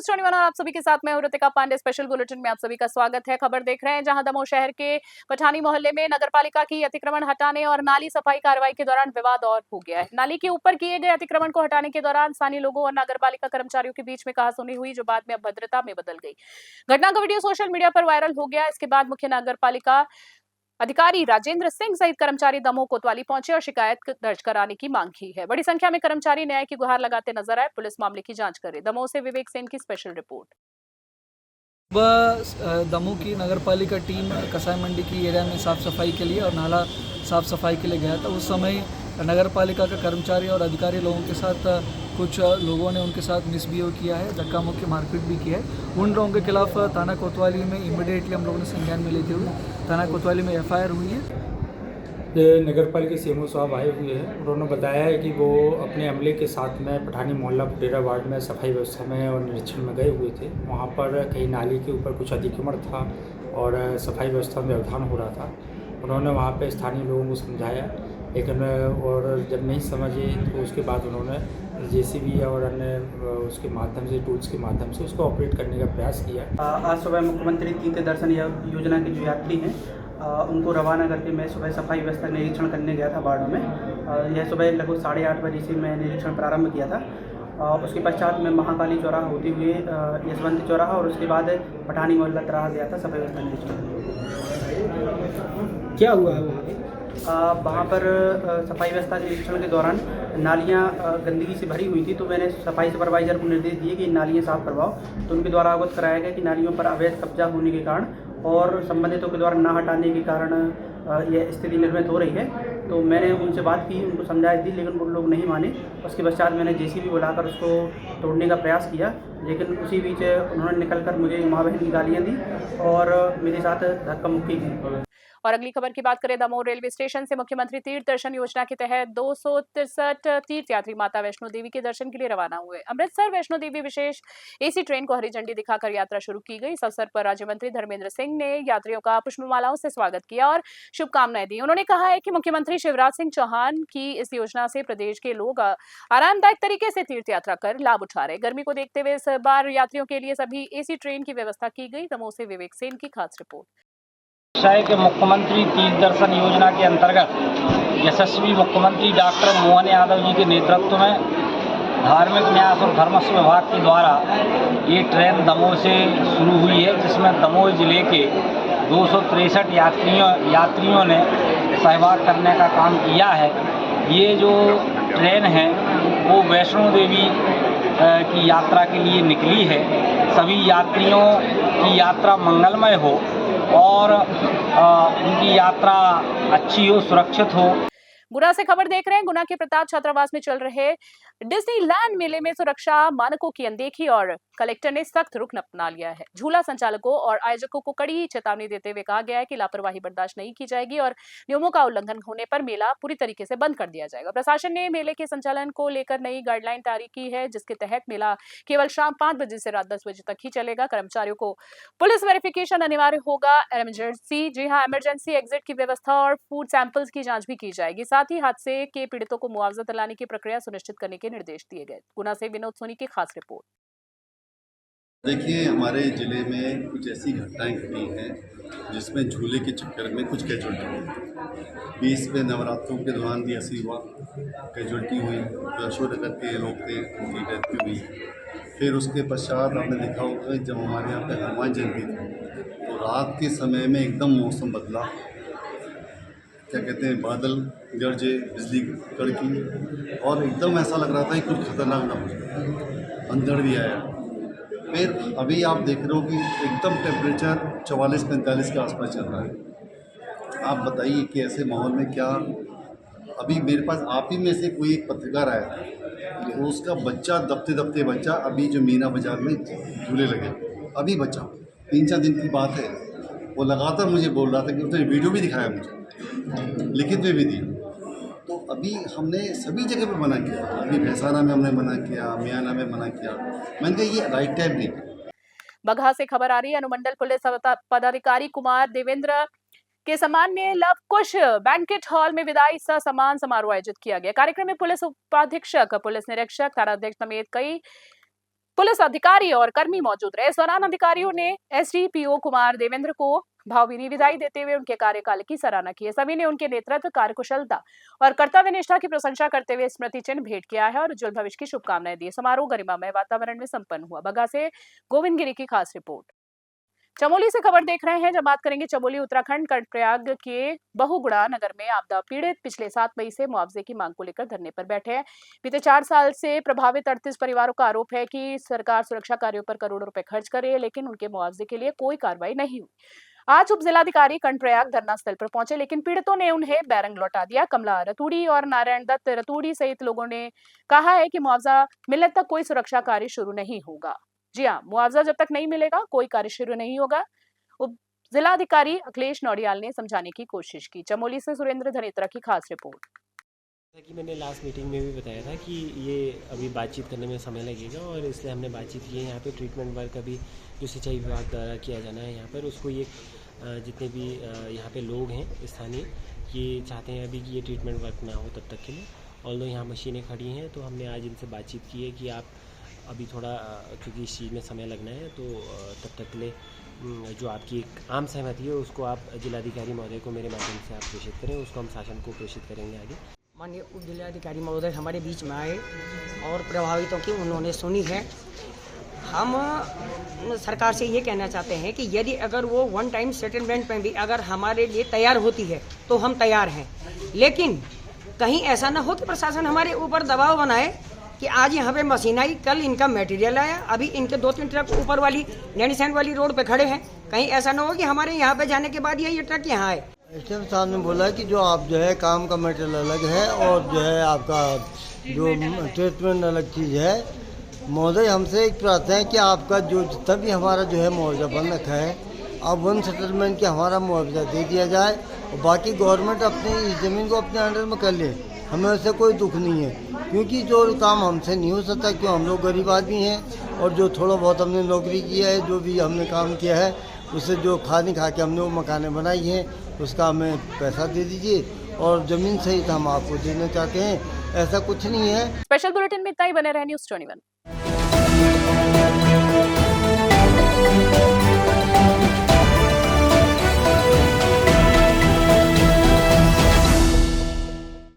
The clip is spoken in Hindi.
न्यूज 21 और आप सभी के साथ मैं ऋतिका पांडे। स्पेशल बुलेटिन में आप सभी का स्वागत है। खबर देख रहे हैं जहां दमोह शहर के पठानी मोहल्ले में नगरपालिका की अतिक्रमण हटाने और नाली सफाई कार्रवाई के दौरान विवाद और हो गया है। नाली के ऊपर किए गए अतिक्रमण को हटाने के दौरान स्थानीय लोगों और नगरपालिका कर्मचारियों के बीच में कहासुनी हुई, जो बाद में अभद्रता में बदल गई। घटना का वीडियो सोशल मीडिया पर वायरल हो गया। इसके बाद मुख्य नगरपालिका अधिकारी राजेंद्र सिंह सहित कर्मचारी दमोह कोतवाली पहुंचे और शिकायत दर्ज कराने की मांग की है। बड़ी संख्या में कर्मचारी न्याय की गुहार लगाते नजर आए। पुलिस मामले की जांच करे। दमोह से विवेक सेन की स्पेशल रिपोर्ट। दमोह की नगरपालिका टीम कसाई मंडी की एरिया में साफ़ सफाई के लिए और नाला साफ़ सफाई के लिए गया था। उस समय नगरपालिका का कर्मचारी और अधिकारी लोगों के साथ कुछ लोगों ने उनके साथ मिसबिहेव किया है, धक्का मुक्की मारपीट भी की है। उन लोगों के खिलाफ थाना कोतवाली में इमीडिएटली हम लोगों ने संज्ञान में लेते हुए थाना कोतवाली में FIR हुई है। ये नगरपालिका CMO साहब आए हुए हैं। उन्होंने बताया है कि वो अपने अमले के साथ में पठानी मोहल्ला पुटेरा वार्ड में सफाई व्यवस्था में और निरीक्षण में गए हुए थे। वहाँ पर कहीं नाली के ऊपर कुछ अतिक्रमण था और सफाई व्यवस्था में व्यवधान हो रहा था। उन्होंने वहाँ पे स्थानीय लोगों को समझाया, लेकिन और जब नहीं समझे तो उसके बाद उन्होंने JCB और अन्य उसके माध्यम से टूल्स के माध्यम से उसको ऑपरेट करने का प्रयास किया। आज सुबह मुख्यमंत्री तीर्थ दर्शन योजना के जो यात्री हैं उनको रवाना करके मैं सुबह सफाई व्यवस्था निरीक्षण करने गया था वार्ड में। यह सुबह लगभग 8:30 बजे से मैं निरीक्षण प्रारंभ किया था। उसके पश्चात मैं महाकाली चौराहा होते हुए यशवंत चौराहा और उसके बाद पठानी मोहल्ला तराहा गया था सफाई व्यवस्था निरीक्षण। क्या हुआ है वहाँ पे? वहाँ पर सफाई व्यवस्था निरीक्षण के दौरान नालियाँ गंदगी से भरी हुई थी, तो मैंने सफाई सुपरवाइज़र को निर्देश दिए कि नालियाँ साफ़ करवाओ। तो उनके द्वारा अवगत कराया गया कि नालियों पर अवैध कब्जा होने के कारण और संबंधितों के द्वारा ना हटाने के कारण यह स्थिति निर्मित हो रही है। तो मैंने उनसे बात की, उनको समझाइश दी, लेकिन वो लोग नहीं माने। उसके पश्चात मैंने JCB बुलाकर उसको तोड़ने का प्रयास किया, लेकिन उसी बीच उन्होंने निकलकर मुझे माँ बहन की गालियाँ दी और मेरे साथ धक्का मुक्की की। और अगली खबर की बात करें, दमोह रेलवे स्टेशन से मुख्यमंत्री तीर्थ दर्शन योजना के तहत 263 तीर्थयात्री माता वैष्णो देवी के दर्शन के लिए रवाना हुए। अमृतसर वैष्णो देवी विशेष AC ट्रेन को हरी झंडी दिखाकर यात्रा शुरू की गई। इस अवसर पर राज्य मंत्री धर्मेंद्र सिंह ने यात्रियों का पुष्पमालाओं से स्वागत किया और शुभकामनाएं दी। उन्होंने कहा है कि मुख्यमंत्री शिवराज सिंह चौहान की इस योजना से प्रदेश के लोग आरामदायक तरीके से तीर्थ यात्रा कर लाभ उठा रहे। गर्मी को देखते हुए इस बार यात्रियों के लिए सभी AC ट्रेन की व्यवस्था की गई। दमोह से विवेक सेन की खास रिपोर्ट। के मुख्यमंत्री तीर्थ दर्शन योजना के अंतर्गत यशस्वी मुख्यमंत्री डॉक्टर मोहन यादव जी के नेतृत्व में धार्मिक न्यास और धर्मस्व विभाग के द्वारा ये ट्रेन दमोह से शुरू हुई है, जिसमें दमोह जिले के 263 यात्रियों ने सहभाग करने का काम किया है। ये जो ट्रेन है वो वैष्णो देवी की यात्रा के लिए निकली है। सभी यात्रियों की यात्रा मंगलमय हो और उनकी यात्रा अच्छी हो, सुरक्षित हो। गुना से खबर देख रहे हैं। गुना के प्रताप छात्रावास में चल रहे डिज्नीलैंड मेले में सुरक्षा मानकों की अनदेखी और कलेक्टर ने सख्त रुख अपना लिया है। झूला संचालकों और आयोजकों को कड़ी चेतावनी देते हुए कहा गया है कि लापरवाही बर्दाश्त नहीं की जाएगी और नियमों का उल्लंघन होने पर मेला पूरी तरीके से बंद कर दिया जाएगा। प्रशासन ने मेले के संचालन को लेकर नई गाइडलाइन जारी की है, जिसके तहत मेला केवल शाम 5 बजे से रात 10 बजे तक ही चलेगा। कर्मचारियों को पुलिस वेरिफिकेशन अनिवार्य होगा। इमरजेंसी एग्जिट की व्यवस्था और फूड सैंपल्स की जांच भी की जाएगी। साथ ही हादसे के पीड़ितों को मुआवजा दिलाने की प्रक्रिया सुनिश्चित करने के निर्देश दिए गए। गुना से विनोद सोनी की खास रिपोर्ट। देखिए, हमारे ज़िले में कुछ ऐसी घटनाएं घटी हैं जिसमें झूले के चक्कर में कुछ कैजुअल्टी हुई। 20 में नवरात्रों के दौरान भी ऐसी हुआ, कैजुअल्टी हुई। जो अशोकनगर के लोग थे उनकी डेथ भी हुई। फिर उसके पश्चात आपने देखा होगा जब हमारे यहाँ पे हनुमान जयंती थी तो रात के समय में एकदम मौसम बदला, क्या कहते हैं, बादल गरजे, बिजली कड़की और एकदम ऐसा लग रहा था कि कुछ खतरनाक ना हो जाए। अंधड़ भी आया। फिर अभी आप देख रहे हो कि एकदम टेम्परेचर 44-45 के आसपास चल रहा है। आप बताइए कि ऐसे माहौल में क्या। अभी मेरे पास आप ही में से कोई एक पत्रकार आया था, तो उसका बच्चा दबते दबते बच्चा अभी जो मीना बाजार में झूले लगे, अभी बच्चा 3-4 दिन की बात है। वो लगातार मुझे बोल रहा था कि उसने वीडियो भी दिखाया मुझे, लिखित में भी दी। तो अभी हमने सभी जगह पे मना किया। अभी भैंसाना में हमने मना किया, मियाना में मना किया। मैंने कहा ये राइट टाइम नहीं। बगहा से खबर आ रही है। अनुमंडल पुलिस पदाधिकारी कुमार देवेंद्र के सम्मान में लव कुश बैंकेट हॉल में विदाई सह सम्मान समारोह आयोजित किया गया। कार्यक्रम में पुलिस उपाधीक्षक, पुलिस निरीक्षक, थानाध्यक्ष समेत कई पुलिस अधिकारी और कर्मी मौजूद रहे। इस दौरान अधिकारियों ने एसडीपीओ कुमार देवेंद्र को भावभीनी विदाई देते हुए उनके कार्यकाल की सराहना की है। सभी ने उनके नेतृत्व, कार्यकुशलता और कर्तव्य निष्ठा की प्रशंसा करते हुए स्मृति चिन्ह भेंट किया है और उज्जवल भविष्य की शुभकामनाएं दी। समारोह गरिमामय वातावरण में संपन्न हुआ। बग्गा से गोविंद गिरी की खास रिपोर्ट। चमोली से खबर देख रहे हैं। जब बात करेंगे चमोली उत्तराखंड कर्णप्रयाग के बहुगुणा नगर में आपदा पीड़ित पिछले 7 मई से मुआवजे की मांग को लेकर धरने पर बैठे हैं। बीते 4 साल से प्रभावित 38 परिवारों का आरोप है कि सरकार सुरक्षा कार्यों पर करोड़ों रुपए खर्च कर रही है, लेकिन उनके मुआवजे के लिए कोई कार्रवाई नहीं हुई। आज उप जिलाधिकारी कर्णप्रयाग धरना स्थल पर पहुंचे, लेकिन पीड़ितों ने उन्हें बैरंग लौटा दिया। कमला रतूड़ी और नारायण दत्त रतूड़ी सहित लोगों ने कहा है कि मुआवजा मिलने तक कोई सुरक्षा कार्य शुरू नहीं होगा। जी हाँ, मुआवजा जब तक नहीं मिलेगा कोई कार्य शुरू नहीं होगा। उप जिलाधिकारी अखिलेश नौडियाल ने समझाने की कोशिश की। चमोली से सुरेंद्र धनेत्रा की खास रिपोर्ट। जैसा कि मैंने लास्ट मीटिंग में भी बताया था कि ये अभी बातचीत करने में समय लगेगा और इसलिए हमने बातचीत की है। यहाँ पे ट्रीटमेंट वर्क अभी जो सिंचाई विभाग द्वारा किया जाना है यहाँ पर, उसको ये जितने भी यहाँ पे लोग हैं स्थानीय, ये चाहते हैं अभी कि ये ट्रीटमेंट वर्क ना हो तब तक के लिए। ऑल्दो यहाँ मशीनें खड़ी हैं, तो हमने आज इनसे बातचीत की है कि आप अभी थोड़ा, क्योंकि इस चीज़ में समय लगना है, तो तब तक के लिए जो आपकी एक आम सहमति है उसको आप जिलाधिकारी महोदय को मेरे माध्यम से आप प्रेषित करें, उसको हम शासन को प्रेषित करेंगे आगे। माननीय उप जिलाधिकारी महोदय हमारे बीच में आए और प्रभावितों की उन्होंने सुनी है। हम सरकार से ये कहना चाहते हैं कि यदि अगर वो वन टाइम सेटलमेंट में भी अगर हमारे लिए तैयार होती है तो हम तैयार हैं, लेकिन कहीं ऐसा ना हो कि प्रशासन हमारे ऊपर दबाव बनाए कि आज यहाँ पे मशीन आई, कल इनका मटेरियल आया, अभी इनके 2-3 ट्रक ऊपर वाली नैनीसैंड वाली रोड पे खड़े हैं। कहीं ऐसा ना हो कि हमारे यहाँ पे जाने के बाद ये ट्रक यहाँ आए। एसडीएम साहब ने बोला कि जो आप जो है काम का मटेरियल अलग है और जो है आपका जो ट्रीटमेंट अलग चीज़ है। महोदय हमसे एक प्रार्थना है कि आपका जो जितना भी हमारा जो है मुआवजा बन रखा है, आप वन सेटलमेंट के हमारा मुआवजा दे दिया जाए और बाकी गवर्नमेंट अपनी इस ज़मीन को अपने अंडर में कर ले। हमें उससे कोई दुख नहीं है, क्योंकि जो काम हमसे नहीं हो सकता, क्यों हम लोग गरीब आदमी हैं और जो थोड़ा बहुत हमने नौकरी किया है, जो भी हमने काम किया है, उससे जो खाने खा के हमने वो मकानें बनाई हैं, उसका हमें पैसा दे दीजिए और ज़मीन सहित हम आपको देना चाहते हैं। ऐसा कुछ नहीं है। स्पेशल बुलेटिन में इतना ही। बने रहे न्यूज़ 21।